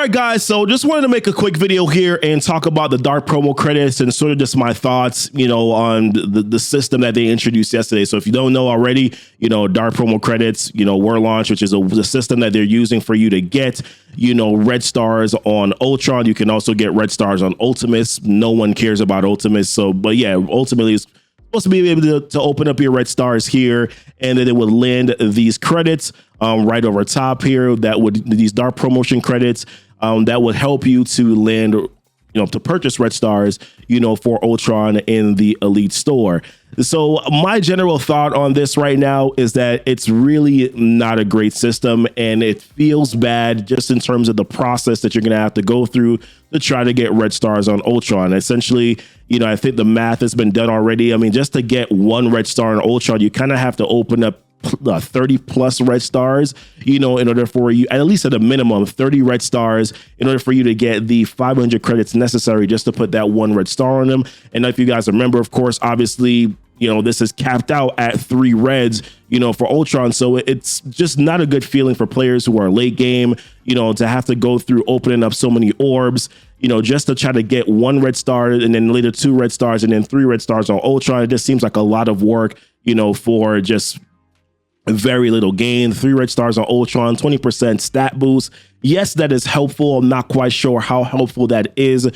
right, guys, so just wanted to make a quick video here and talk about the dark promo credits and sort of just my thoughts, on the system that they introduced yesterday. So if you don't know already, dark promo credits, were launched, which is a system that they're using for you to get, red stars on Ultron. You can also get red stars on Ultimates. No one cares about Ultimates. So, but yeah, ultimately it's supposed to be able to open up your red stars here, and then it would land these credits right over top here. These dark promotion credits that would help you to land, to purchase red stars, for Ultron in the Elite store. So my general thought on this right now is that it's really not a great system, and it feels bad just in terms of the process that you're going to have to go through to try to get red stars on Ultron. Essentially, I think the math has been done already. I mean, just to get one red star on Ultron, you kind of have to open up 30 plus red stars, in order for you, at least at a minimum 30 red stars, in order for you to get the 500 credits necessary just to put that one red star on them. And if you guys remember, of course, obviously, this is capped out at 3 reds, for Ultron. So it's just not a good feeling for players who are late game, to have to go through opening up so many orbs, just to try to get 1 red star and then later 2 red stars and then 3 red stars on Ultron. It just seems like a lot of work, for just very little gain. 3 red stars on Ultron, 20% stat boost. Yes, that is helpful. I'm not quite sure how helpful that is,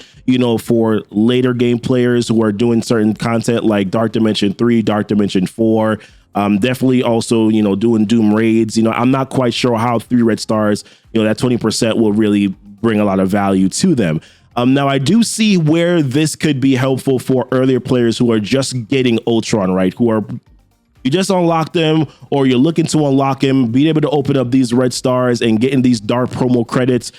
for later game players who are doing certain content like Dark Dimension 3, Dark Dimension 4. Definitely also, doing Doom raids. I'm not quite sure how 3 red stars, that 20% will really bring a lot of value to them. Now, I do see where this could be helpful for earlier players who are just getting Ultron, right? You just unlock them, or you're looking to unlock him, being able to open up these red stars and getting these dark promo credits,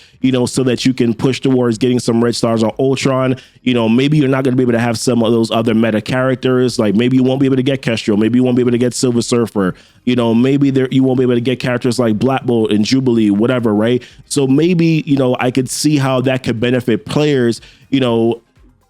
so that you can push towards getting some red stars on Ultron. Maybe you're not going to be able to have some of those other meta characters. Like maybe you won't be able to get Kestrel. Maybe you won't be able to get Silver Surfer. Maybe you won't be able to get characters like Black Bolt and Jubilee, whatever, right? So maybe, I could see how that could benefit players,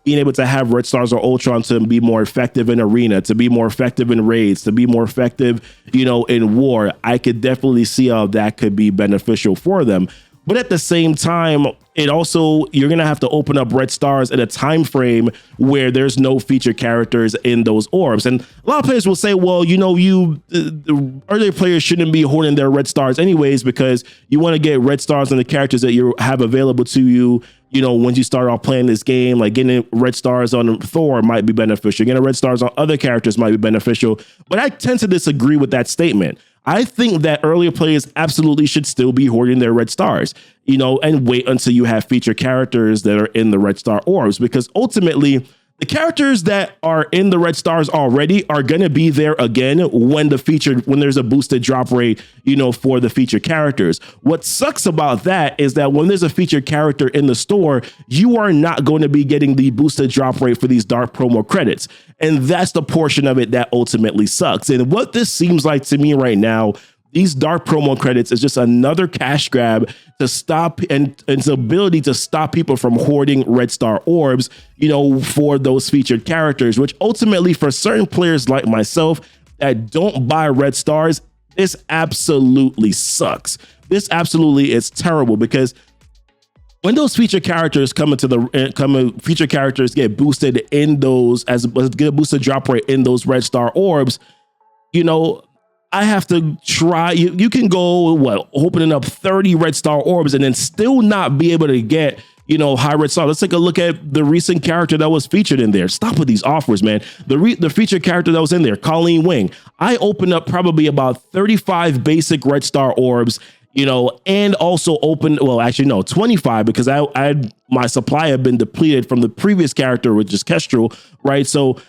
being able to have red stars or Ultron to be more effective in arena, to be more effective in raids, to be more effective, in war. I could definitely see how that could be beneficial for them. But at the same time, you're going to have to open up red stars at a time frame where there's no featured characters in those orbs. And a lot of players will say, well, the earlier players shouldn't be hoarding their red stars anyways, because you want to get red stars on the characters that you have available to you. Once you start off playing this game, like getting red stars on Thor might be beneficial. Getting red stars on other characters might be beneficial. But I tend to disagree with that statement. I think that earlier players absolutely should still be hoarding their red stars, and wait until you have featured characters that are in the red star orbs, because ultimately the characters that are in the red stars already are going to be there again when there's a boosted drop rate, for the featured characters. What sucks about that is that when there's a featured character in the store, you are not going to be getting the boosted drop rate for these dark promo credits. And that's the portion of it that ultimately sucks. And what this seems like to me right now, these dark promo credits is just another cash grab to stop and its ability to stop people from hoarding red star orbs, for those featured characters, which ultimately for certain players like myself that don't buy red stars, this absolutely sucks. This absolutely is terrible, because when those featured characters featured characters get boosted in those get a boosted drop rate in those red star orbs, I have to try. You can go opening up 30 red star orbs and then still not be able to get high red star. Let's take a look at the recent character that was featured in there. Stop with these offers, man. The featured character that was in there, Colleen Wing. I opened up probably about 35 basic red star orbs, and also 25, because my supply had been depleted from the previous character, which is Kestrel, right? So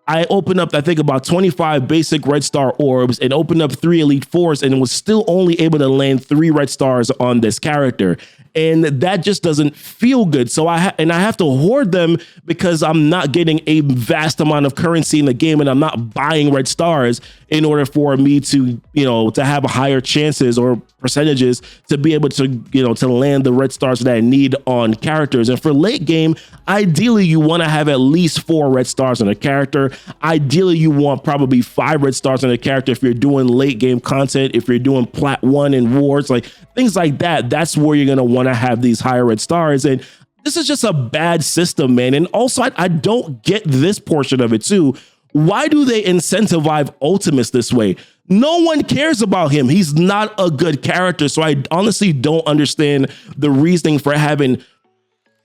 I opened up, I think, about 25 basic red star orbs and opened up 3 elite fours, and was still only able to land 3 red stars on this character. And that just doesn't feel good. So I have to hoard them because I'm not getting a vast amount of currency in the game, and I'm not buying red stars in order for me to, to have higher chances or percentages to be able to, to land the red stars that I need on characters. And for late game, ideally you want to have at least 4 red stars on a character. Ideally, you want probably 5 red stars on a character if you're doing late game content, if you're doing plat 1 and wars, like things like that. That's where you're going to want to have these higher red stars. And this is just a bad system, man. And also, I don't get this portion of it too. Why do they incentivize Ultimus this way? No one cares about him. He's not a good character. So I honestly don't understand the reasoning for having.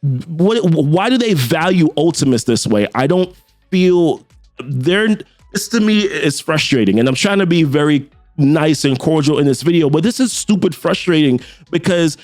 Why do they value Ultimus this way? I don't feel this to me is frustrating. And I'm trying to be very nice and cordial in this video, but this is stupid frustrating because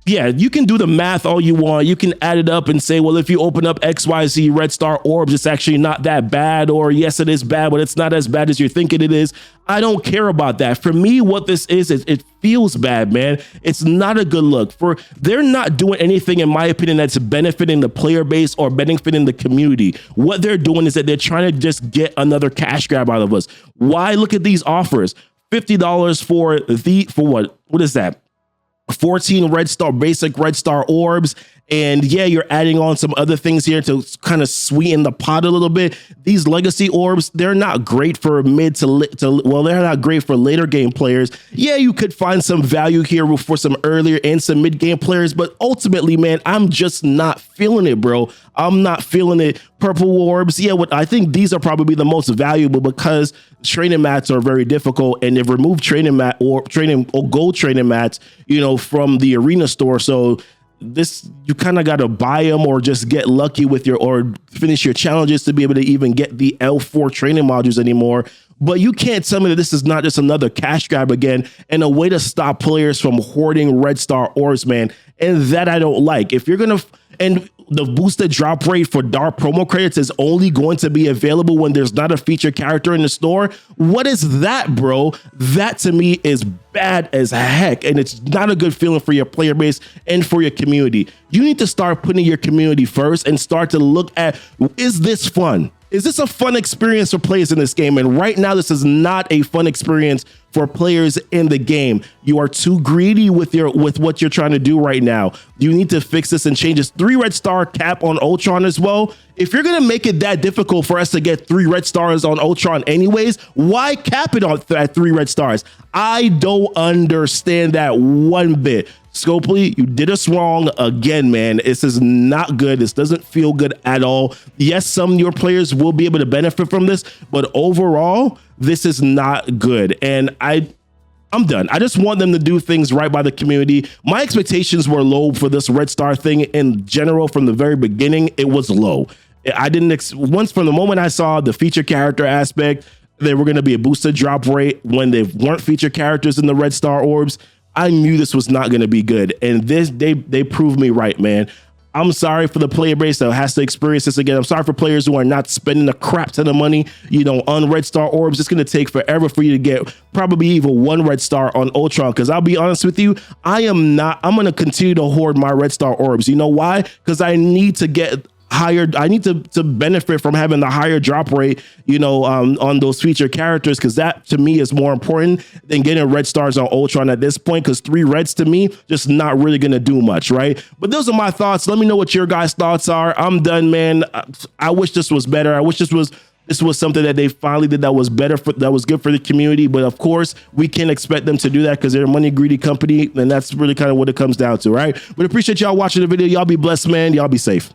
yeah, you can do the math all you want. You can add it up and say, well, if you open up XYZ red star orbs, it's actually not that bad. Or yes, it is bad, but it's not as bad as you're thinking it is. I don't care about that. For me, what this is it feels bad, man. It's not a good look. They're not doing anything, in my opinion, that's benefiting the player base or benefiting the community. What they're doing is that they're trying to just get another cash grab out of us. Why? Look at these offers. $50 for what? What is that? 14 red star, basic red star orbs. And yeah, you're adding on some other things here to kind of sweeten the pot a little bit. These legacy orbs, they're not great for well, they're not great for later game players. Yeah, you could find some value here for some earlier and some mid game players, but ultimately, man, I'm just not feeling it, bro. I'm not feeling it. Purple orbs, yeah, I think these are probably the most valuable because training mats are very difficult, and they've removed gold training mats, from the arena store. So you kind of got to buy them or just get lucky or finish your challenges to be able to even get the L4 training modules anymore. But you can't tell me that this is not just another cash grab again and a way to stop players from hoarding red star orbs, man. And that I don't like. If you're going to, and the boosted drop rate for dark promo credits is only going to be available when there's not a featured character in the store. What is that, bro? That to me is bad as heck. And it's not a good feeling for your player base and for your community. You need to start putting your community first and start to look at, is this fun? Is this a fun experience for players in this game? And right now, this is not a fun experience for players in the game. You are too greedy with what you're trying to do right now. You need to fix this and change this 3 red star cap on Ultron as well. If you're going to make it that difficult for us to get 3 red stars on Ultron anyways, why cap it on at 3 red stars? I don't understand that one bit. Scopely, you did us wrong again, man. This is not good. This doesn't feel good at all. Yes, some of your players will be able to benefit from this, but overall, this is not good. And I'm done. I just want them to do things right by the community. My expectations were low for this red star thing in general from the very beginning. It was low. I didn't once from the moment I saw the feature character aspect, there were going to be a boosted drop rate when they weren't featured characters in the red star orbs. I knew this was not going to be good. And they proved me right, man. I'm sorry for the player base that has to experience this again. I'm sorry for players who are not spending a crap ton of money, on red star orbs. It's going to take forever for you to get probably even 1 red star on Ultron. Because I'll be honest with you, I'm going to continue to hoard my red star orbs. You know why? Because I need to get higher. I need to benefit from having the higher drop rate, on those featured characters, because that to me is more important than getting red stars on Ultron at this point, because 3 reds to me just not really going to do much, right? But those are my thoughts. Let me know what your guys' thoughts are. I'm done, man. I wish this was better. I wish this was something that they finally did that was better that was good for the community. But of course, we can't expect them to do that because they're a money greedy company, and that's really kind of what it comes down to, right? But appreciate y'all watching the video. Y'all be blessed, man. Y'all be safe.